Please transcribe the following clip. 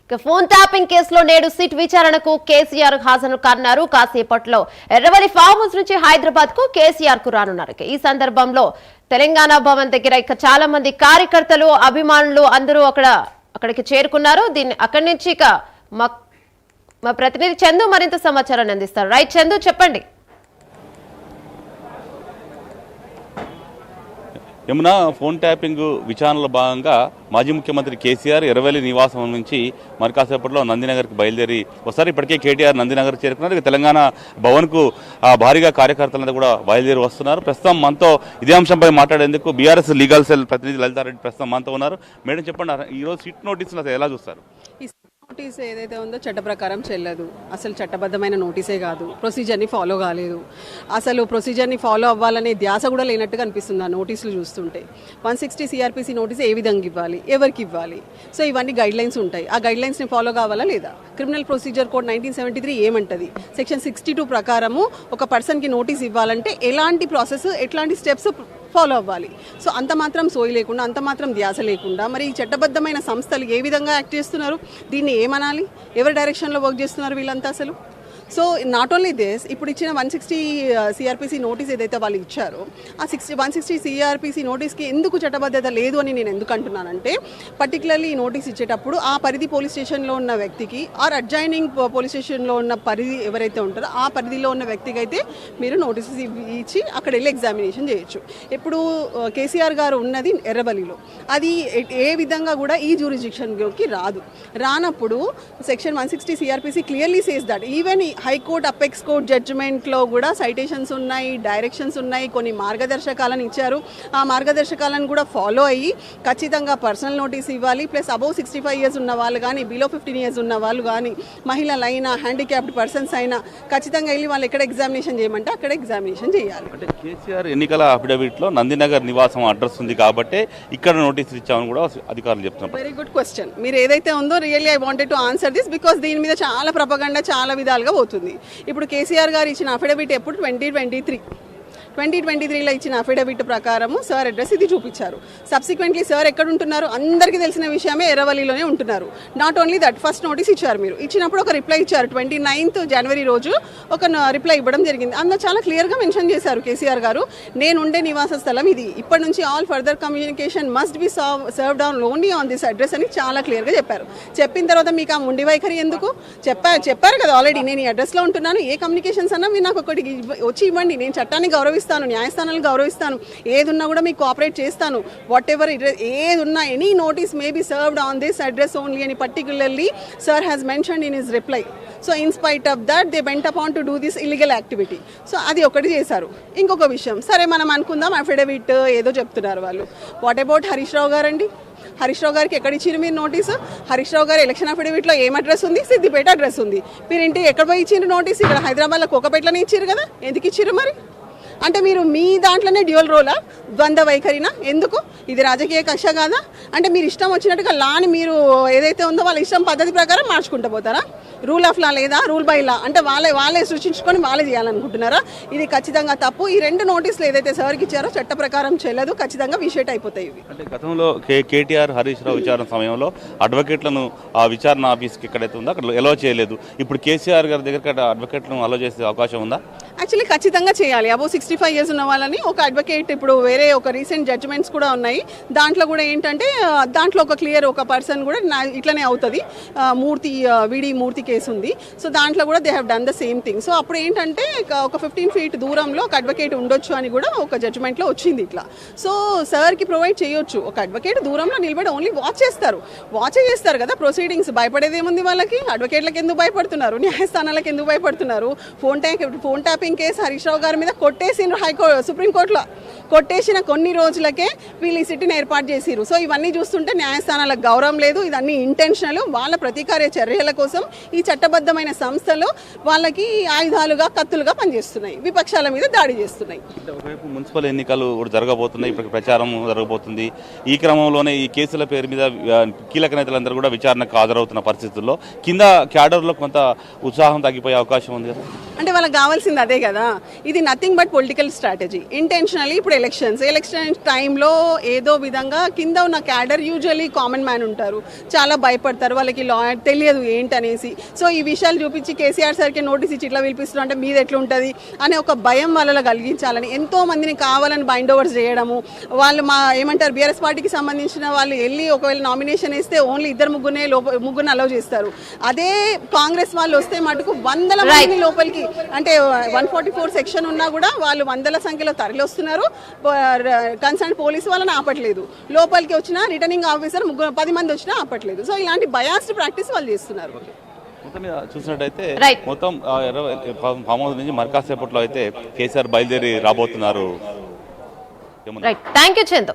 ఇక phone tapping కేసులో నేడు సిట్ విచారణకు కేసీఆర్ హాజరు కానున్నారు. కాసేపట్లో ఎర్రవల్లి ఫామ్ హౌస్ నుంచి హైదరాబాద్ కు కేసీఆర్ కు రానున్నారు. ఈ సందర్భంలో తెలంగాణ భవన్ దగ్గర ఇక చాలా మంది కార్యకర్తలు అభిమానులు అందరూ అక్కడికి చేరుకున్నారు. అక్కడి నుంచి ఇక మా ప్రతినిధి చందు మరింత సమాచారాన్ని అందిస్తారు. రైట్ చందు, చెప్పండి. యమున, ఫోన్ ట్యాపింగ్ విచారణలో భాగంగా మాజీ ముఖ్యమంత్రి కేసీఆర్ ఎర్రవల్లి నివాసం నుంచి మరి కాసేపట్లో నందినగర్కి బయలుదేరి వస్తారు. ఇప్పటికే కేటీఆర్ నందినగర్ చేరుకున్నారు. తెలంగాణ భవన్కు భారీగా కార్యకర్తలంతా కూడా బయలుదేరి వస్తున్నారు. ప్రస్తుతం మనతో ఇదే అంశంపై మాట్లాడేందుకు బీఆర్ఎస్ లీగల్ సెల్ ప్రతినిధి లలితారెడ్డి ప్రస్తుతం మనతో ఉన్నారు. మేడం, చెప్పండి, ఈరోజు సిట్ నోటీసులు ఎలా చూస్తారు? నోటీస్ ఏదైతే ఉందో చట్ట ప్రకారం చెల్లదు. అసలు చట్టబద్ధమైన నోటీసే కాదు. ప్రొసీజర్ని ఫాలో కాలేదు. అసలు ప్రొసీజర్ని ఫాలో అవ్వాలనే ధ్యాస కూడా లేనట్టుగా అనిపిస్తుంది ఆ నోటీసులు చూస్తుంటే. 160 CRPC నోటీస్ ఏ విధంగా ఇవ్వాలి, ఎవరికి ఇవ్వాలి, సో ఇవన్నీ గైడ్ లైన్స్ ఉంటాయి. ఆ గైడ్ లైన్స్ని ఫాలో కావాలా లేదా? క్రిమినల్ ప్రొసీజర్ కోడ్ 1973 ఏమంటది? సెక్షన్ 62 ప్రకారము ఒక పర్సన్కి నోటీస్ ఇవ్వాలంటే ఎలాంటి ప్రాసెస్, ఎట్లాంటి స్టెప్స్ ఫాలో అవ్వాలి. సో అంత మాత్రం సోయి లేకుండా, అంత మాత్రం ధ్యాస లేకుండా మరి ఈ చట్టబద్ధమైన సంస్థలు ఏ విధంగా యాక్ట్ చేస్తున్నారు? దీన్ని ఏమనాలి? ఎవరి డైరెక్షన్లో వర్క్ చేస్తున్నారు వీళ్ళంతా అసలు? సో నాట్ ఓన్లీ దిస్, ఇప్పుడు ఇచ్చిన 160 CRPC నోటీస్ ఏదైతే వాళ్ళు ఇచ్చారో ఆ 160 CRPC నోటీస్కి ఎందుకు చట్టబద్ధత లేదు అని నేను ఎందుకు అంటున్నానంటే, పర్టికులర్లీ ఈ నోటీస్ ఇచ్చేటప్పుడు ఆ పరిధి పోలీస్ స్టేషన్లో ఉన్న వ్యక్తికి ఆర్ అడ్జైనింగ్ పోలీస్ స్టేషన్లో ఉన్న పరిధి ఎవరైతే ఉంటారో ఆ పరిధిలో ఉన్న వ్యక్తికి అయితే మీరు నోటీసెస్ ఇచ్చి అక్కడ వెళ్ళి ఎగ్జామినేషన్ చేయొచ్చు. ఇప్పుడు కేసీఆర్ గారు ఉన్నది ఎర్రవల్లిలో, అది ఏ విధంగా కూడా ఈ జ్యూరిస్డిక్షన్కి రానప్పుడు section 160 CRPC clearly says that even high court, apex court జడ్జిమెంట్లో కూడా సైటేషన్స్ ఉన్నాయి, డైరెక్షన్స్ ఉన్నాయి, కొన్ని మార్గదర్శకాలను ఇచ్చారు. ఆ మార్గదర్శకాలను కూడా ఫాలో అయ్యి ఖచ్చితంగా పర్సనల్ నోటీస్ ఇవ్వాలి. ప్లస్ అబౌవ్ 65 years ఉన్న వాళ్ళు కానీ, బిలో 15 years ఉన్న వాళ్ళు కానీ, మహిళలైనా, హ్యాండిక్యాప్డ్ పర్సన్స్ అయినా ఖచ్చితంగా వెళ్ళి వాళ్ళు ఎక్కడ ఎగ్జామినేషన్ చేయమంటే అక్కడ ఎగ్జామినేషన్ చేయాలి. అంటే కేసీఆర్ ఎన్నికల అఫిడవిట్లో నందినగర్ నివాసం అడ్రస్ ఉంది కాబట్టి ఇక్కడ నోటీసులు ఇచ్చామని కూడా అధికారులు చెప్తున్నారు. Very good question. మీరు ఏదైతే ఉందో really I wanted to answer this because దీని మీద చాలా ప్రపగండ చాలా విధాలుగా పోతుంది. ఇప్పుడు కేసీఆర్ గారు ఇచ్చిన అఫిడవిట్ ఎప్పుడు 2023లో ఇచ్చిన అఫిడవిట్ ప్రకారము సార్ అడ్రస్ ఇది చూపించారు. సబ్సిక్వెంట్లీ సార్ ఎక్కడ ఉంటున్నారు అందరికీ తెలిసిన విషయమే, ఎర్రవల్లిలోనే ఉంటున్నారు. Not only that, first notice ఇచ్చారు. మీరు ఇచ్చినప్పుడు ఒక రిప్లై ఇచ్చారు. 29th January రోజు ఒక రిప్లై ఇవ్వడం జరిగింది. అందులో చాలా క్లియర్గా మెన్షన్ చేశారు కేసీఆర్ గారు, నేను ఉండే నివాస స్థలం ఇది, ఇప్పటి నుంచి all further communication must be served on only on this address అని చాలా క్లియర్గా చెప్పారు. చెప్పిన తర్వాత మీకు ఆ ముండి వైఖరి ఎందుకు? చెప్పారు కదా ఆల్రెడీ, నేను ఈ అడ్రస్లో ఉంటున్నాను, ఏ కమ్యూనికేషన్స్ అన్నా మీరు నాకు ఒకటి వచ్చి ఇవ్వండి, నేను చట్టాన్ని గౌరవిస్తాను, న్యాయస్థానాలను గౌరవిస్తాను, ఏది ఉన్నా కూడా మీకు కోఆపరేట్ చేస్తాను, వాట్ ఎవర్ ఏది ఉన్నా any notice may be served on this address only అని particularly sir has mentioned in his reply. So in spite of that they went upon to do this illegal activity. So అది ఒకటి చేశారు. ఇంకొక విషయం, సరే మనం అనుకుందాం అఫిడవిట్ ఏదో చెప్తున్నారు వాళ్ళు. వాట్ అబౌట్ హరీష్ రావు గారండి? హరీష్ రావు గారికి ఎక్కడ ఇచ్చారు మీరు నోటీసు? హరీష్ రావు గారు ఎలక్షన్ అఫిడవిట్లో ఏం అడ్రస్ ఉంది? సిద్దిపేట అడ్రస్ ఉంది. మీరు ఇంటికి ఎక్కడ పోయి ఇచ్చిండ్రు నోటీస్? ఇక్కడ హైదరాబాద్లో కోకపేటలోనే ఇచ్చారు కదా, ఎందుకు ఇచ్చారు మరి? అంటే మీరు మీ దాంట్లోనే డ్యూయల్ రోలా, ద్వంద్వ వైఖరినా? ఎందుకు? ఇది రాజకీయ కక్ష కాదా? అంటే మీరు ఇష్టం వచ్చినట్టుగా లాని మీరు ఏదైతే ఉందో వాళ్ళ ఇష్టం పద్ధతి ప్రకారం మార్చుకుంటూ పోతారా? రూల్ ఆఫ్ లా లేదా? రూల్ బై లా అంటే వాళ్ళే సృష్టించుకొని వాళ్ళే చేయాలనుకుంటున్నారా? ఇది ఖచ్చితంగా తప్పు. ఈ 2 నోటీసులు ఏదైతే సార్కి ఇచ్చారో చట్ట ప్రకారం చెల్లదు, ఖచ్చితంగా విషేట్ అయిపోతాయి ఇవి. అంటే గతంలో కేటీఆర్, హరీష్ రావు విచారణ సమయంలో అడ్వకేట్లను ఆ విచారణ ఆఫీస్కి ఎక్కడైతే ఉందో అక్కడ ఎలో చేయలేదు. ఇప్పుడు కేసీఆర్ గారి దగ్గర అడ్వకేట్లను అలో చేసే అవకాశం ఉందా? యాక్చువల్లీ ఖచ్చితంగా చేయాలి. అబౌవ్ 65 years ఉన్న వాళ్ళని ఒక అడ్వకేట్, ఇప్పుడు వేరే ఒక రీసెంట్ జడ్జిమెంట్స్ కూడా ఉన్నాయి, దాంట్లో కూడా ఏంటంటే దాంట్లో ఒక క్లియర్ ఒక పర్సన్ కూడా ఇట్లనే అవుతుంది. వీడి మూర్తి కేసు ఉంది. సో దాంట్లో కూడా they have done the same thing. So అప్పుడు ఏంటంటే ఒక 15 feet దూరంలో ఒక అడ్వకేట్ ఉండొచ్చు అని కూడా ఒక జడ్జిమెంట్లో వచ్చింది ఇట్లా. సో సార్కి ప్రొవైడ్ చేయొచ్చు. ఒక అడ్వకేట్ దూరంలో నిలబడి ఓన్లీ వాచ్ చేస్తారు కదా ప్రొసీడింగ్స్. భయపడేది ఏముంది వాళ్ళకి? అడ్వకేట్లకు ఎందుకు భయపడుతున్నారు? న్యాయస్థానాలకు ఎందుకు భయపడుతున్నారు? Phone tapping case Harish Rao గారి మీద కొట్టేసిండ్రు సుప్రీంకోర్టులో. కొట్టేసిన కొన్ని రోజులకే వీళ్ళు ఈ సిట్టిని ఏర్పాటు చేసిరు. సో ఇవన్నీ చూస్తుంటే న్యాయస్థానాలకు గౌరవం లేదు. ఇదన్నీ ఇంటెన్షనల్, వాళ్ళ ప్రతీకార చర్యల కోసం ఈ చట్టబద్ధమైన సంస్థలు వాళ్ళకి ఆయుధాలుగా, కత్తులుగా పనిచేస్తున్నాయి, విపక్షాల మీద దాడి చేస్తున్నాయి. ఒకవైపు మున్సిపల్ ఎన్నికలు కూడా జరగబోతున్నాయి, ఇప్పుడు ప్రచారం జరగబోతుంది. ఈ క్రమంలోనే ఈ కేసుల పేరు మీద కీలక నేతలందరూ కూడా విచారణకు హాజరవుతున్న పరిస్థితుల్లో కింద క్యాడర్లో కొంత ఉత్సాహం తగ్గిపోయే అవకాశం ఉంది కదా? అంటే వాళ్ళకి కావాల్సింది అదే అంతే కదా. ఇది nothing but political strategy intentionally. ఇప్పుడు ఎలక్షన్ టైంలో ఏదో విధంగా కింద ఉన్న క్యాడర్, యూజువల్లీ కామన్ మ్యాన్ ఉంటారు, చాలా భయపడతారు, వాళ్ళకి లా తెలియదు ఏంటనేసి. సో ఈ విషయాలు చూపించి కేసీఆర్ సార్కి నోటీస్ ఇచ్చి ఇట్లా పిలిపిస్తున్నారు అంటే మీద ఎట్లా ఉంటుంది అనే ఒక భయం వాళ్ళలో కలిగించాలని ఎంతో మందిని కావాలని బైండ్ ఓవర్స్ చేయడము. వాళ్ళు ఏమంటారు బీఆర్ఎస్ పార్టీకి సంబంధించిన వాళ్ళు వెళ్ళి ఒకవేళ నామినేషన్ వేస్తే ఓన్లీ ముగ్గురిని అలౌ చేస్తారు. అదే కాంగ్రెస్ వాళ్ళు వస్తే మటుకు వందల మంది లోపలికి, అంటే 144 సెక్షన్ ఉన్నా కూడా వాళ్ళు వందల సంఖ్యలో తరలిస్తున్నారు. కన్సర్న్ పోలీసు వాళ్ళని ఆపట్లేదు, లోపలికి వచ్చిన రిటర్నింగ్ ఆఫీసర్ 10 మంది వచ్చినా ఆపట్లేదు. సో ఇలాంటి బయాస్డ్ ప్రాక్టీస్ వాళ్ళు చేస్తున్నారు. మొత్తం మీద చూసినట్టయితే Right. మొత్తం ఫామ్ హౌస్ నుంచి మరి కాసేపట్లో అయితే కేసీఆర్ బయలుదేరి రాబోతున్నారు. Right, thank you Chandu.